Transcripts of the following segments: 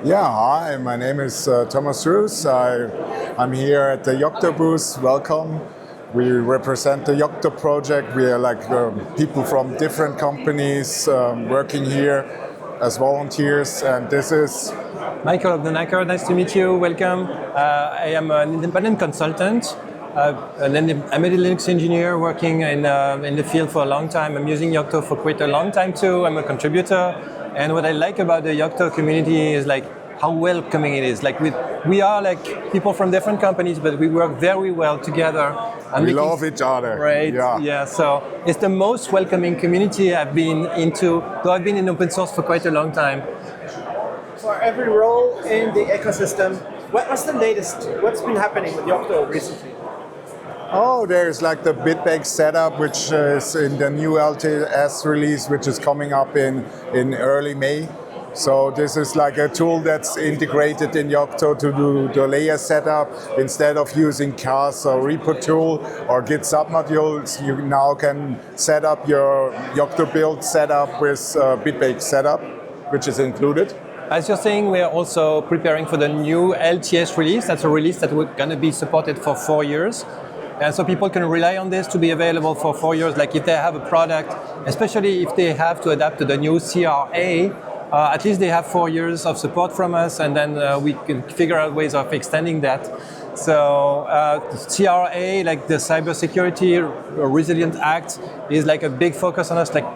Yeah, hi, my name is Thomas Roos. I'm here at the Yocto booth. Welcome. We represent the Yocto project. We are like people from different companies working here as volunteers, and this is Michael of the Nacker, nice to meet you, welcome. I am an independent consultant, an embedded Linux engineer working in the field for a long time. I'm using Yocto for quite a long time too. I'm a contributor, and what I like about the Yocto community is like how welcoming it is. Like we are like people from different companies, but we work very well together. And we love each other. Right, yeah, so it's the most welcoming community I've been into, though I've been in open source for quite a long time. For every role in the ecosystem, what's the latest? What's been happening with Yocto recently? Oh, there's like the bitbake-setup, which is in the new LTS release, which is coming up in early May. So this is like a tool that's integrated in Yocto to do the layer setup. Instead of using CAS or repo tool or Git submodules, you now can set up your Yocto build setup with bitbake-setup, which is included. As you're saying, we are also preparing for the new LTS release. That's a release that we're going to be supported for 4 years. And so people can rely on this to be available for 4 years. Like if they have a product, especially if they have to adapt to the new CRA, at least they have 4 years of support from us, and then we can figure out ways of extending that. So CRA, like the Cybersecurity Resilient Act, is like a big focus on us. Like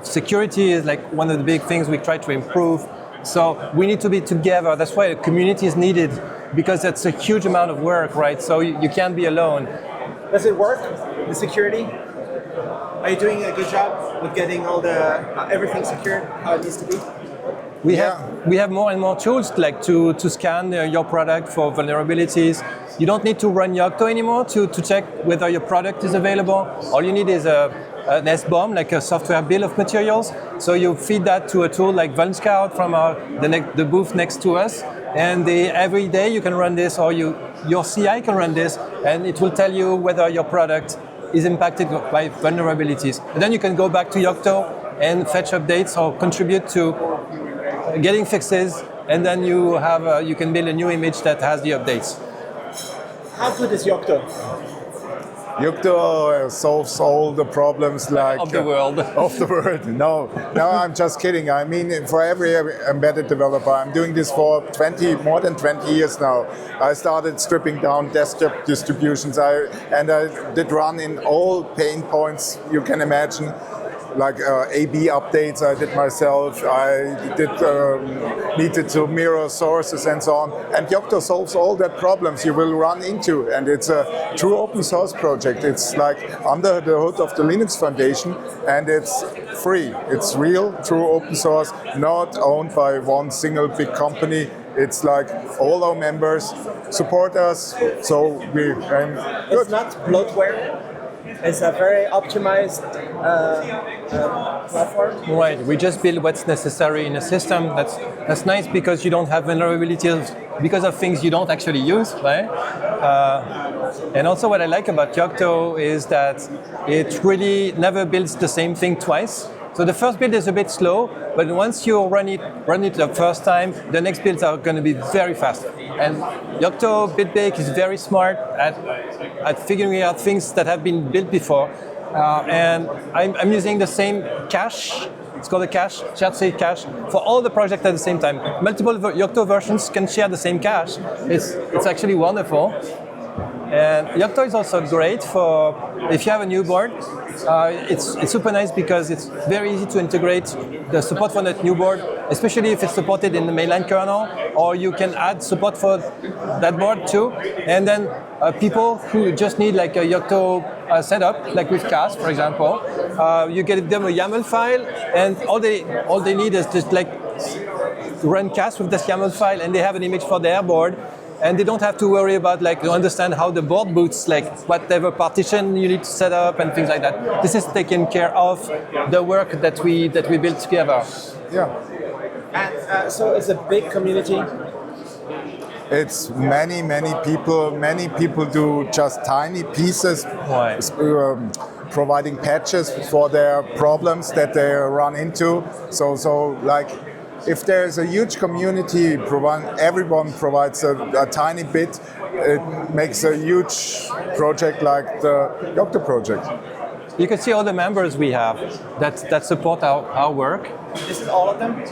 security is like one of the big things we try to improve. So we need to be together. That's why a community is needed, because it's a huge amount of work, right? So you can't be alone. Does it work, the security? Are you doing a good job with getting all the everything secured how it needs to be? We have more and more tools like to scan your product for vulnerabilities. You don't need to run Yocto anymore to check whether your product is available. All you need is an SBOM, like a software bill of materials. So you feed that to a tool like VulnScout from the booth next to us, and every day you can run this, or your CI can run this, and it will tell you whether your product is impacted by vulnerabilities. And then you can go back to Yocto and fetch updates or contribute to getting fixes, and then you can build a new image that has the updates. How good is Yocto? Yocto solves all the problems like of the world. Of the world. No, I'm just kidding. I mean, for every embedded developer, I'm doing this for more than 20 years now. I started stripping down desktop distributions, and I did run in all pain points you can imagine. Like AB updates I did myself, I needed to mirror sources and so on. And Yocto solves all that problems you will run into, and it's a true open source project. It's like under the hood of the Linux Foundation, and it's free. It's real, true open source, not owned by one single big company. It's like all our members support us, so we good. It's not bloatware. It's a very optimized platform. Right. We just build what's necessary in a system. That's nice because you don't have vulnerabilities because of things you don't actually use, right? And also, what I like about Yocto is that it really never builds the same thing twice. So the first build is a bit slow, but once you run it the first time, the next builds are going to be very fast. And Yocto Bitbake is very smart at figuring out things that have been built before. And I'm using the same cache. It's called a cache, shared state cache, for all the projects at the same time. Multiple Yocto versions can share the same cache. It's actually wonderful. And Yocto is also great for if you have a new board. It's super nice because it's very easy to integrate the support for that new board, especially if it's supported in the mainline kernel, or you can add support for that board too. And then people who just need like a Yocto setup, like with CAS, for example, you get them a YAML file, and all they need is just like run CAS with this YAML file, and they have an image for their board. And they don't have to worry about to understand how the board boots, like whatever partition you need to set up and things like that. This is taken care of the work that we built together. Yeah. And so it's a big community. It's many people. Many people do just tiny pieces, providing patches for their problems that they run into. So like if there's a huge community, everyone provides a tiny bit, it makes a huge project like the Yocto project. You can see all the members we have that support our work. This is all of them?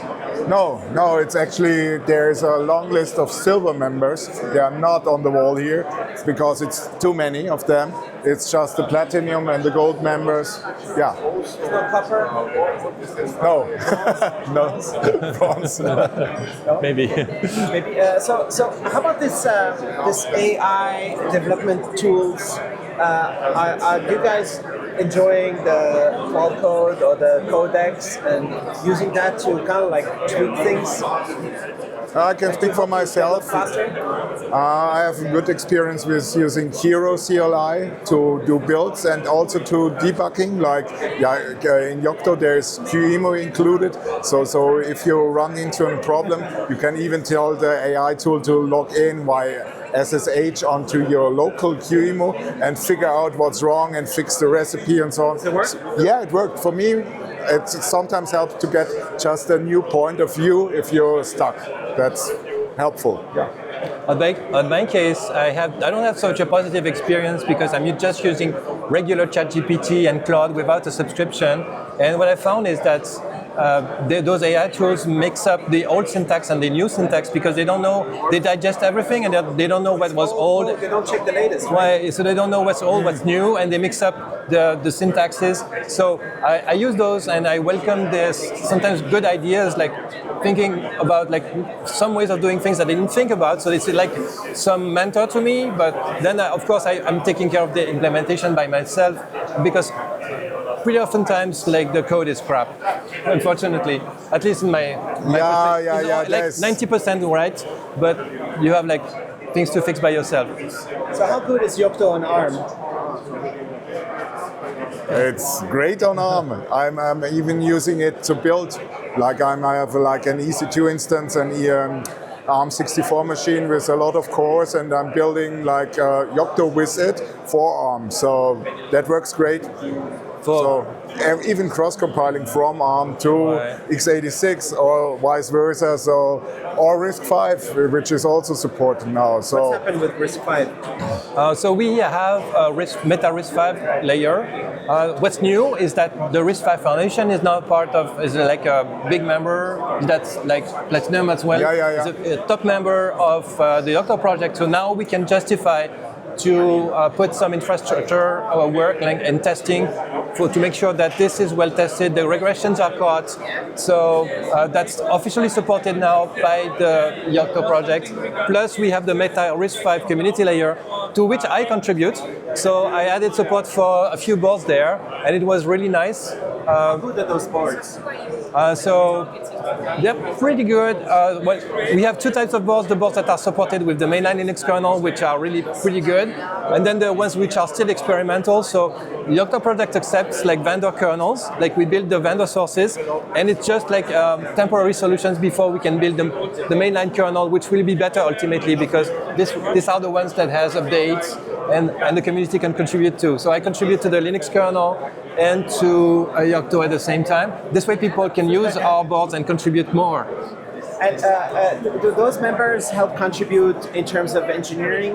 No, it's actually, there's a long list of silver members. They are not on the wall here because it's too many of them. It's just the platinum and the gold members. Yeah. No copper? No. No. Bronze. Maybe. Maybe. So how about this AI development tools? Are you guys enjoying the qual code or the codex and using that to kind of like tweak things? I can speak for myself. Faster? I have a good experience with using Hero CLI to do builds and also to debugging. Like in Yocto, there's QEMU included. So if you run into a problem, you can even tell the AI tool to log in via SSH onto your local QEMU and figure out what's wrong and fix the recipe and so on. Does it work? Yeah, it worked. For me, it sometimes helps to get just a new point of view if you're stuck. That's helpful. Yeah. On my case, I don't have such a positive experience because I'm just using regular ChatGPT and Claude without a subscription. And what I found is that those AI tools mix up the old syntax and the new syntax because they don't know, they digest everything and they don't know what was old. They don't check the latest. Right? So they don't know what's old, what's new, and they mix up the syntaxes. So I use those and I welcome this sometimes good ideas like thinking about like some ways of doing things that I didn't think about. So it's like some mentor to me, but then of course I'm taking care of the implementation by myself because pretty oftentimes like the code is crap, unfortunately, at least in my perspective. Like 90% right, but you have like things to fix by yourself. So how good is Yocto on ARM? It's great on ARM. I'm even using it to build. Like I have like an EC2 instance and ARM64 machine with a lot of cores, and I'm building like Yocto with it for ARM. So that works great. So even cross-compiling from ARM to x86 or vice versa. So or RISC-V, which is also supported now. So what's happened with RISC-V? So we have a meta RISC-V layer. What's new is that the RISC-V Foundation is now part of, is like a big member that's like Platinum as well. Yeah. It's a top member of the Yocto project. So now we can justify to put some infrastructure work and testing to make sure that this is well tested, the regressions are caught. So that's officially supported now by the Yocto project. Plus we have the meta RISC-V community layer to which I contribute. So I added support for a few boards there and it was really nice. How good are those boards? So they're pretty good. Well, we have two types of boards, the boards that are supported with the mainline Linux kernel, which are really pretty good, and then the ones which are still experimental. So the Yocto project accepts like vendor kernels, like we build the vendor sources, and it's just like temporary solutions before we can build the mainline kernel, which will be better ultimately because these are the ones that has updates and the community can contribute to. So I contribute to the Linux kernel and to Yocto at the same time. This way people can use our boards and contribute more. And do those members help contribute in terms of engineering?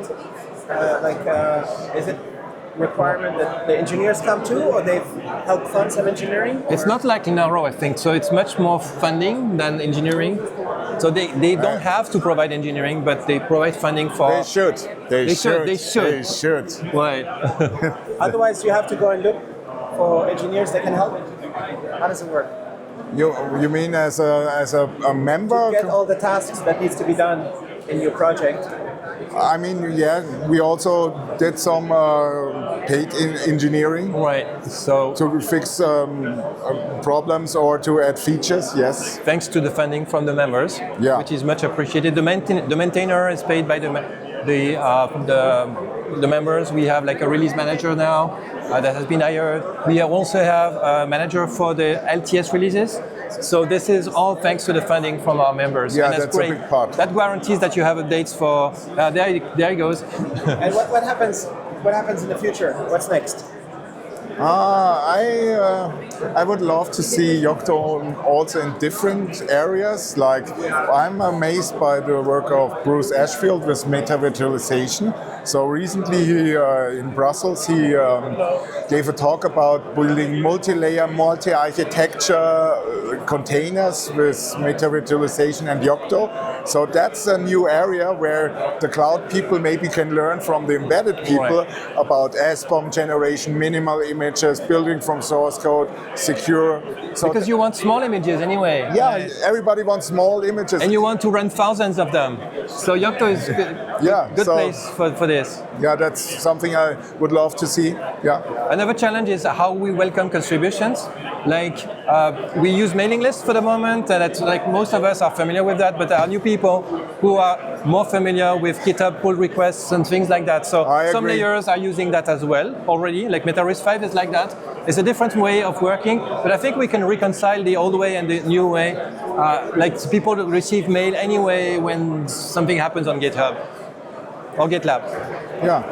Is it requirement that the engineers come to, or they help fund some engineering? It's not like Naro, I think. So it's much more funding than engineering. So they don't have to provide engineering, but they provide funding for... They should. They should. Right. Otherwise, you have to go and look for engineers that can help. How does it work? You mean as a member? To get all the tasks that needs to be done in your project. I mean, yeah, we also did some paid engineering. Right. So to fix problems or to add features, yes. Thanks to the funding from the members, which is much appreciated. The maintainer is paid by the members. We have like a release manager now that has been hired. We also have a manager for the LTS releases. So this is all thanks to the funding from our members. Yeah, and that's great. A big part. That guarantees that you have updates for. There he goes. And what happens in the future? What's next? I would love to see Yocto also in different areas. Like, I'm amazed by the work of Bruce Ashfield with meta-virtualization. So recently in Brussels, he gave a talk about building multi-layer, multi-architecture containers with meta-virtualization and Yocto. So that's a new area where the cloud people maybe can learn from the embedded people about SBOM generation, minimal images, building from source code, secure. So because you want small images anyway. Yeah, everybody wants small images. And you want to run thousands of them. So Yocto is good place for this. Yeah, that's something I would love to see. Yeah. Another challenge is how we welcome contributions. Like we use mailing lists for the moment, and it's like most of us are familiar with that, but there are new people who are more familiar with GitHub pull requests and things like that. So some layers are using that as well already, like RISC-V is like that. It's a different way of working, but I think we can reconcile the old way and the new way. Like people receive mail anyway when something happens on GitHub or GitLab. Yeah,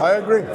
I agree.